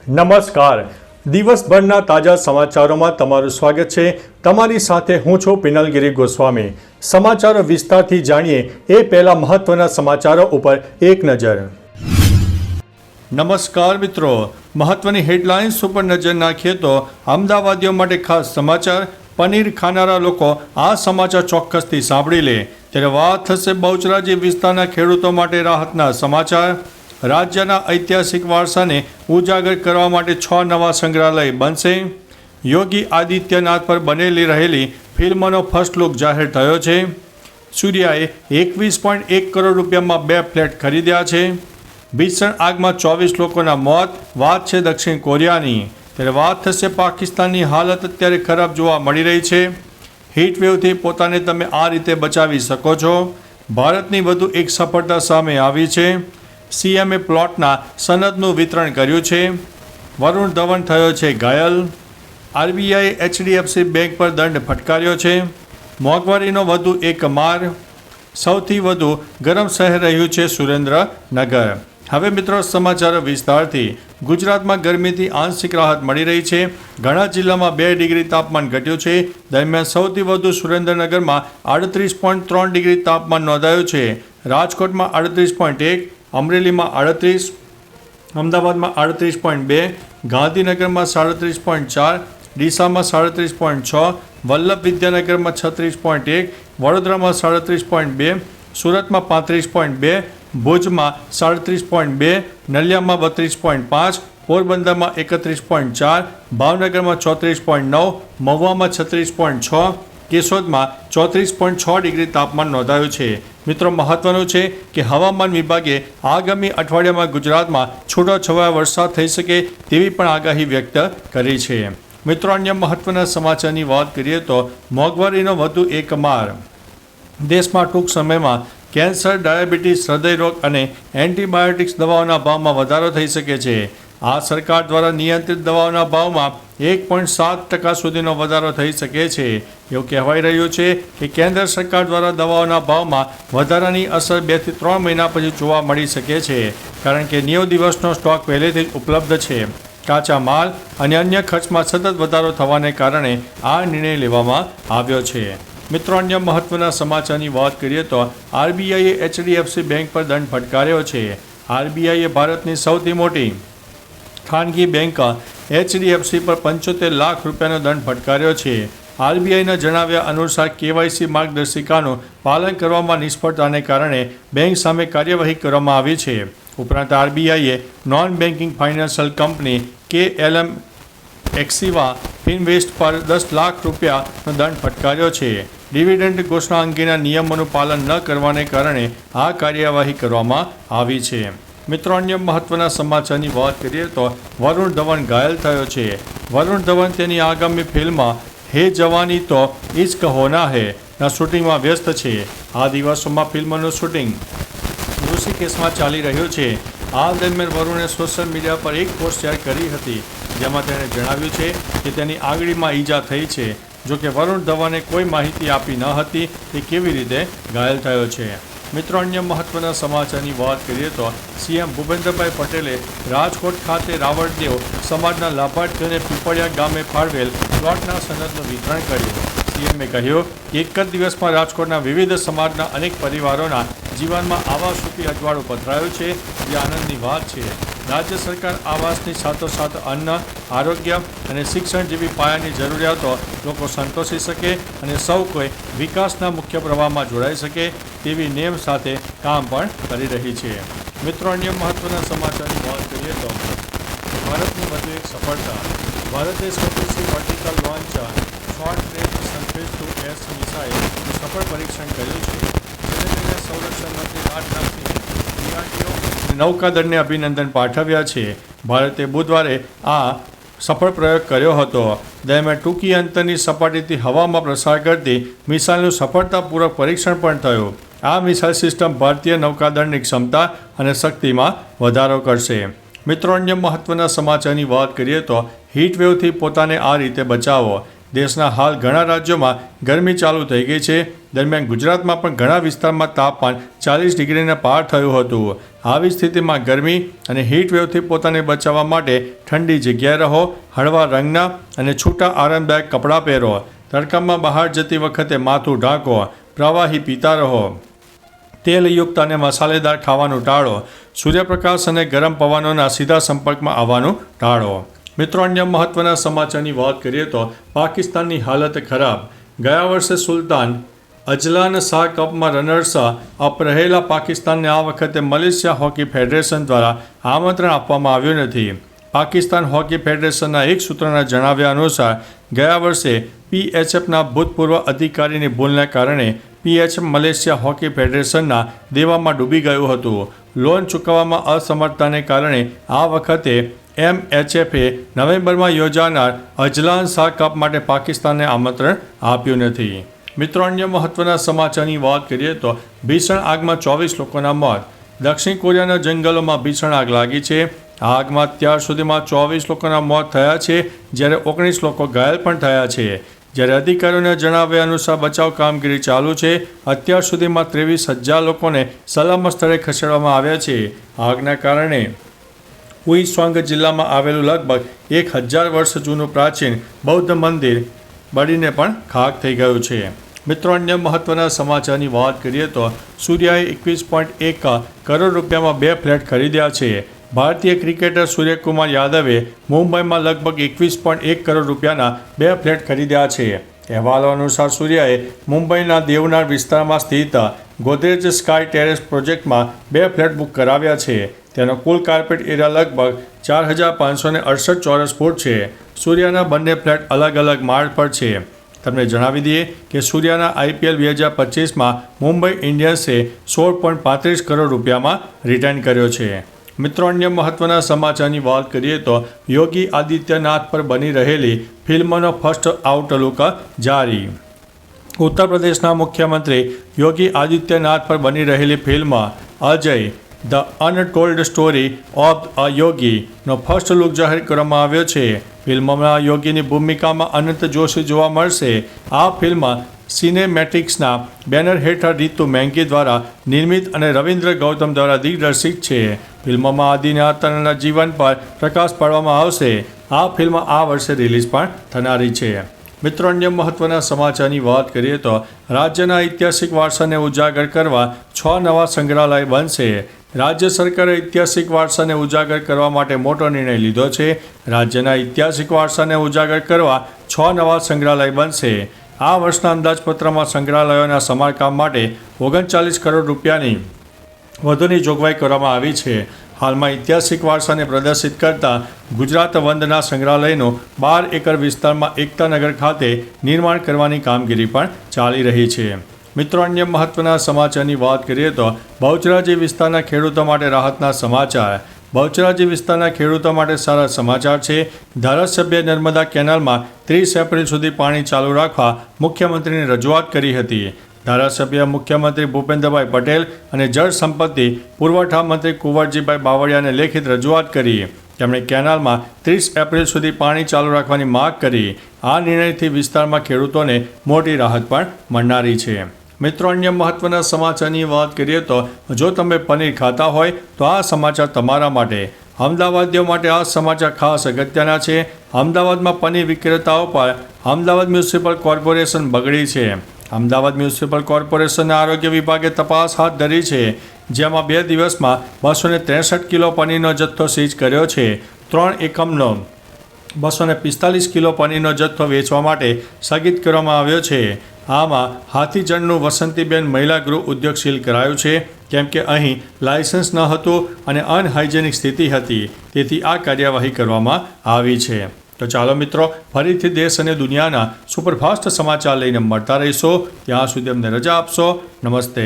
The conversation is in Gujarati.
નમસ્કાર. દિવસભરના તાજા સમાચારોમાં તમારું સ્વાગત છે. તમારી સાથે હું છું પિનલગીરી ગોસ્વામી. સમાચારો વિસ્તારથી જાણીએ એ પહેલા મહત્વના સમાચારો ઉપર એક નજર. નમસ્કાર મિત્રો, મહત્વની હેડલાઇન્સ ઉપર નજર નાખીએ તો અમદાવાદીઓ માટે ખાસ સમાચાર. પનીર ખાનારા લોકો આ સમાચાર ચોક્કસથી સાંભળી લે. ત્યારે વાત થશે બહુચરાજી વિસ્તારના ખેડૂતો માટે રાહતના સમાચાર. રાજ્યના ઐતિહાસિક વારસાને ઉજાગર કરવા માટે 6 નવા સંગ્રહાલય બનશે. યોગી આદિત્યનાથ પર બનેલી રહેલી ફિલ્મનો ફર્સ્ટ લુક જાહેર થયો છે. સૂર્યાએ 21.1 કરોડ રૂપિયામાં 2 ફ્લેટ ખરીદ્યા છે. ભીષણ આગમાં 24 લોકોના મોત. વાત છે દક્ષિણ કોરિયાની. ત્યારે વાત થશે પાકિસ્તાનની હાલત અત્યારે ખરાબ જોવા મળી રહી છે. હીટવેવથી પોતાને તમે આ રીતે બચાવી શકો છો. ભારતની વધુ એક સફળતા સામે આવી છે. સીએમએ પ્લોટના સનદનું વિતરણ કર્યું છે. વરુણ ધવન થયો છે ઘાયલ. આરબીઆઈએ એચડીએફસી બેંક પર દંડ ફટકાર્યો છે. મોંઘવારીનો વધુ એક માર. સૌથી વધુ ગરમ શહેર રહ્યું છે સુરેન્દ્રનગર. હવે મિત્રો સમાચારો વિસ્તારથી. ગુજરાતમાં ગરમીથી આંશિક રાહત મળી રહી છે. ઘણા જિલ્લામાં 2 ડિગ્રી તાપમાન ઘટ્યું છે. દરમિયાન સૌથી વધુ સુરેન્દ્રનગરમાં 38.3 ડિગ્રી તાપમાન નોંધાયું છે. રાજકોટમાં 38.1, અમરેલીમાં 38, અમદાવાદમાં 38.2, ગાંધીનગરમાં 37.4, ડીસામાં 37.6, વલ્લભ વિદ્યાનગરમાં 36.1, વડોદરામાં 37.2, સુરતમાં 35.2, ભુજમાં 37.2, નલિયામાં 32.5, પોરબંદરમાં 31.4, ભાવનગરમાં 34.9, મહુવામાં 36.6, કેશોદમાં 34.6 ડિગ્રી તાપમાન નોંધાયું છે. મિત્રો, મહત્વનું છે કે હવામાન વિભાગે આગામી અઠવાડિયામાં ગુજરાતમાં છૂટોછવાયો વરસાદ થઈ શકે તેવી પણ આગાહી વ્યક્ત કરી છે. મિત્રો, અન્ય મહત્વના સમાચારની વાત કરીએ તો મોંઘવારીનો વધુ એક માર. દેશમાં ટૂંક સમયમાં કેન્સર, ડાયાબિટીસ, હૃદયરોગ અને એન્ટીબાયોટિક્સ દવાઓના ભાવમાં વધારો થઈ શકે છે. આ સરકાર દ્વારા નિયંત્રિત દવાઓના ભાવમાં 1.7% સુધીનો વધારો થઈ શકે છે. એવું કહેવાઈ રહ્યું છે કે કેન્દ્ર સરકાર દ્વારા દવાઓના ભાવમાં વધારાની અસર 2 થી 3 મહિના પછી જોવા મળી શકે છે, કારણ કે 90 દિવસનો સ્ટોક પહેલેથી જ ઉપલબ્ધ છે. કાચા માલ અને અન્ય ખર્ચમાં સતત વધારો થવાને કારણે આ નિર્ણય લેવામાં આવ્યો છે. મિત્રો, અન્ય મહત્વના સમાચારની વાત કરીએ તો આરબીઆઈએ એચડીએફસી બેંક પર દંડ ફટકાર્યો છે. આરબીઆઈએ ભારતની સૌથી મોટી ખાનગી બેંક એચડીએફસી પર 75 લાખ રૂપિયાનો દંડ ફટકાર્યો છે. આરબીઆઈના જણાવ્યા અનુસાર કેવાયસી માર્ગદર્શિકાનું પાલન કરવામાં નિષ્ફળતાને કારણે બેંક સામે કાર્યવાહી કરવામાં આવી છે. ઉપરાંત આરબીઆઈએ non banking financial company KLM Axiva Finvest પર 10 લાખ રૂપિયાનો દંડ ફટકાર્યો છે. ડિવિડન્ડ ઘોષણા અંગેના નિયમોનું પાલન ન કરવાને કારણે આ કાર્યવાહી કરવામાં આવી છે. મિત્રો, અન્ય મહત્વના સમાચારની વાત કરીએ તો વરુણ ધવન ઘાયલ થયો છે. વરુણ ધવન તેની આગામી ફિલ્મ હે જવાની તો ઇશ્ક હોના હે ના શૂટિંગમાં વ્યસ્ત છે. આ દિવસોમાં ફિલ્મનું શૂટિંગ ઋષિકેશમાં ચાલી રહ્યું છે. આ દરમિયાન વરુણે સોશિયલ મીડિયા પર એક પોસ્ટ શેર કરી હતી, જેમાં તેણે જણાવ્યું છે કે તેની આંગળીમાં ઈજા થઈ છે. જોકે વરુણ ધવને કોઈ માહિતી આપી ન હતી કે કેવી રીતે ઘાયલ થયો છે. મિત્રો, અન્ય મહત્વના સમાચારની વાત કરીએ તો સીએમ ભૂપેન્દ્રભાઈ પટેલે રાજકોટ ખાતે રાવળદેવ સમાજના લાભાર્થીઓને પીપળિયા ગામે ફાળવેલ પ્લોટના સનદનું વિતરણ કર્યું. સીએમએ કહ્યું કે એક જ દિવસમાં રાજકોટના વિવિધ સમાજના અનેક પરિવારોના જીવનમાં આવાસરૂપી અજવાળું પથરાયું છે, જે આનંદની વાત છે. રાજ્ય સરકાર આવાસની સાથોસાથ અન્ન, આરોગ્ય અને શિક્ષણ જેવી પાયાની જરૂરિયાતો લોકો સંતોષી શકે અને સૌ કોઈ વિકાસના મુખ્ય પ્રવાહમાં જોડાઈ શકે તેવી નેમ સાથે કામ પણ કરી રહી છે. મિત્રો, અન્ય મહત્વના સમાચારની વાત કરીએ તો ભારતની વધુ એક સફળતા. ભારતે સ્વદેશી vertical launch short range surface to air મિસાઇલનું સફળ પરીક્ષણ કર્યું છે. જેને લઈને સંરક્ષણ મંત્રી રાજનાથસિંહે DRDO અને નૌકાદળને અભિનંદન પાઠવ્યા છે. ભારતે બુધવારે આ સફળ પ્રયોગ કર્યો હતો. દરમિયાન ટૂંકી અંતરની સપાટીથી હવામાં પ્રસાર કરતી મિસાઇલનું સફળતાપૂર્વક પરીક્ષણ પણ થયું. આ મિસાઇલ સિસ્ટમ ભારતીય નૌકાદળની ક્ષમતા અને શક્તિમાં વધારો કરશે. મિત્રો, અન્ય મહત્વના સમાચારની વાત કરીએ તો હીટવેવથી પોતાને આ રીતે બચાવો. દેશના હાલ ઘણા રાજ્યોમાં ગરમી ચાલુ થઈ ગઈ છે. દરમિયાન ગુજરાતમાં પણ ઘણા વિસ્તારમાં તાપમાન 40 ડિગ્રીને પાર થયું હતું. આવી સ્થિતિમાં ગરમી અને હીટવેવથી પોતાને બચાવવા માટે ઠંડી જગ્યાએ રહો, હળવા રંગના અને છૂટા આરામદાયક કપડાં પહેરો, તડકામાં બહાર જતી વખતે માથું ઢાંકો, પ્રવાહી પીતા રહો, તેલયુક્ત અને મસાલેદાર ખાવાનું ટાળો, સૂર્યપ્રકાશ અને ગરમ પવનોના સીધા સંપર્કમાં આવવાનું ટાળો. મિત્રો, અન્ય મહત્વના સમાચારની વાત કરીએ તો પાકિસ્તાનની હાલત ખરાબ. ગયા વર્ષે સુલતાન અજલાન શાહ કપમાં રનર્સ અપ રહેલા પાકિસ્તાનને આ વખતે મલેશિયા હોકી ફેડરેશન દ્વારા આમંત્રણ આપવામાં આવ્યું નથી. પાકિસ્તાન હોકી ફેડરેશનના એક સૂત્રના જણાવ્યા અનુસાર ગયા વર્ષે PHFના ભૂતપૂર્વ અધિકારીની ભૂલને કારણે PHF મલેશિયા હોકી ફેડરેશનના દેવામાં ડૂબી ગયું હતું. લોન ચૂકવવામાં અસમર્થતાને કારણે આ વખતે MHFએ નવેમ્બરમાં યોજાનાર અજલાન શાહ કપ માટે પાકિસ્તાનને આમંત્રણ આપ્યું નથી. મિત્રો, અન્ય મહત્વના સમાચારની વાત કરીએ તો ભીષણ આગમાં 24 લોકોના મોત. દક્ષિણ કોરિયાના જંગલોમાં ભીષણ આગ લાગી છે. આ આગમાં અત્યાર સુધીમાં 24 લોકોના મોત થયા છે, જ્યારે 19 લોકો ઘાયલ પણ થયા છે. જ્યારે અધિકારીઓના જણાવ્યા અનુસાર બચાવ કામગીરી ચાલુ છે. અત્યાર સુધીમાં 23,000 લોકોને સલામત સ્થળે ખસેડવામાં આવ્યા છે. આગના કારણે ઉઈસોંગ જિલ્લામાં આવેલું લગભગ 1000 વર્ષ જૂનું પ્રાચીન બૌદ્ધ મંદિર બળીને પણ ખાક થઈ ગયું છે. મિત્રો, અન્ય મહત્વના સમાચારની વાત કરીએ તો સૂર્યાએ 21.1 કરોડ રૂપિયામાં 2 ફ્લેટ ખરીદ્યા છે. ભારતીય ક્રિકેટર સૂર્યકુમાર યાદવે મુંબઈમાં લગભગ 21.1 કરોડ રૂપિયાના 2 ફ્લેટ ખરીદ્યા છે. અહેવાલો અનુસાર સૂર્યાએ મુંબઈના દેવનાર વિસ્તારમાં સ્થિત ગોદરેજ સ્કાય ટેરેસ પ્રોજેક્ટમાં 2 ફ્લેટ બુક કરાવ્યા છે. તેનો કુલ કાર્પેટ એરિયા લગભગ 4,568 ચોરસ ફૂટ છે. સૂર્યાના બંને ફ્લેટ અલગ અલગ માળ પર છે. તમને જણાવી દઈએ કે સૂર્યાના IPL 2025માં મુંબઈ ઇન્ડિયન્સે 16.35 કરોડ રૂપિયામાં રિટર્ન કર્યો છે. મિત્રો, અન્ય મહત્વના સમાચારની વાત કરીએ તો યોગી આદિત્યનાથ પર બની રહેલી ફિલ્મનો ફર્સ્ટ આઉટલુક જારી. ઉત્તર પ્રદેશના મુખ્યમંત્રી યોગી આદિત્યનાથ પર બની રહેલી film Ajay the untold story of a યોગીનો ફર્સ્ટ લુક જાહેર કરવામાં આવ્યો છે. ફિલ્મમાં યોગીની ભૂમિકામાં અનંત જોશી જોવા મળશે. આ ફિલ્મ સિનેમેટિક્સના બેનર હેઠળ રીતુ મેંગી દ્વારા નિર્મિત અને રવિન્દ્ર ગૌતમ દ્વારા દિગ્દર્શિત છે. ફિલ્મમાં આદિત્યનાથના જીવન પર પ્રકાશ પાડવામાં આવશે. આ ફિલ્મ આ વર્ષે રિલીઝ પણ થનારી છે. મિત્રો, અન્ય મહત્વના સમાચારની વાત કરીએ તો રાજ્યના ઐતિહાસિક વારસાને ઉજાગર કરવા 6 નવા સંગ્રહાલય બનશે. રાજ્ય સરકારે ઐતિહાસિક વારસાને ઉજાગર કરવા માટે મોટો નિર્ણય લીધો છે. રાજ્યના ઐતિહાસિક વારસાને ઉજાગર કરવા 6 નવા સંગ્રહાલય બનશે. આ વર્ષના અંદાજપત્રમાં સંગ્રહાલયોના સમારકામ માટે 39 કરોડ રૂપિયાની વધુની જોગવાઈ કરવામાં આવી છે. હાલમાં ઐતિહાસિક વારસાને પ્રદર્શિત કરતા ગુજરાત વંદના સંગ્રહાલયનું 12 એકર વિસ્તારમાં એકતાનગર ખાતે નિર્માણ કરવાની કામગીરી પણ ચાલી રહી છે. મિત્રો, અન્ય મહત્વના સમાચારની વાત કરીએ તો બહુચરાજી વિસ્તારના ખેડૂતો માટે રાહતના સમાચાર. બહુચરાજી વિસ્તારના ખેડૂતો માટે સારા સમાચાર છે. ધારાસભ્ય નર્મદા કેનાલમાં 30 એપ્રિલ સુધી પાણી ચાલુ રાખવા મુખ્યમંત્રીને રજૂઆત કરી હતી. ધારાસભ્ય મુખ્યમંત્રી ભૂપેન્દ્રભાઈ પટેલ અને જળ સંપત્તિ પુરવઠા મંત્રી કુંવરજીભાઈ બાવળિયાને લેખિત રજૂઆત કરી. તેમણે કેનાલમાં 30 એપ્રિલ સુધી પાણી ચાલુ રાખવાની માગ કરી. આ નિર્ણયથી વિસ્તારમાં ખેડૂતોને મોટી રાહત પણ મળનારી છે. મિત્રો, અન્ય મહત્વના સમાચારની વાત કરીએ તો જો તમે પનીર ખાતા હોય તો આ સમાચાર તમારા માટે. અમદાવાદીઓ માટે આ સમાચાર ખાસ અગત્યના છે. અમદાવાદમાં પનીર વિક્રેતાઓ પર અમદાવાદ મ્યુનિસિપલ કોર્પોરેશન બગડી છે. અમદાવાદ મ્યુનિસિપલ કોર્પોરેશનના આરોગ્ય વિભાગે તપાસ હાથ ધરી છે, જેમાં 2 દિવસમાં 263 કિલો પનીરનો જથ્થો સીઝ કર્યો છે. 3 એકમનો 245 કિલો પનીરનો જથ્થો વેચવા માટે સ્થગિત કરવામાં આવ્યો છે. આમાં હાથીજણનું વસંતીબેન મહિલા ગૃહ ઉદ્યોગ સીલ કરાયું છે, કેમ કે અહીં લાયસન્સ ન હતું અને અનહાઇજેનિક સ્થિતિ હતી. તેથી આ કાર્યવાહી કરવામાં આવી છે. તો ચાલો મિત્રો, ફરીથી દેશ અને દુનિયાના સુપરફાસ્ટ સમાચાર લઈને મળતા રહીશો. ત્યાં સુધી અમને રજા આપશો. નમસ્તે.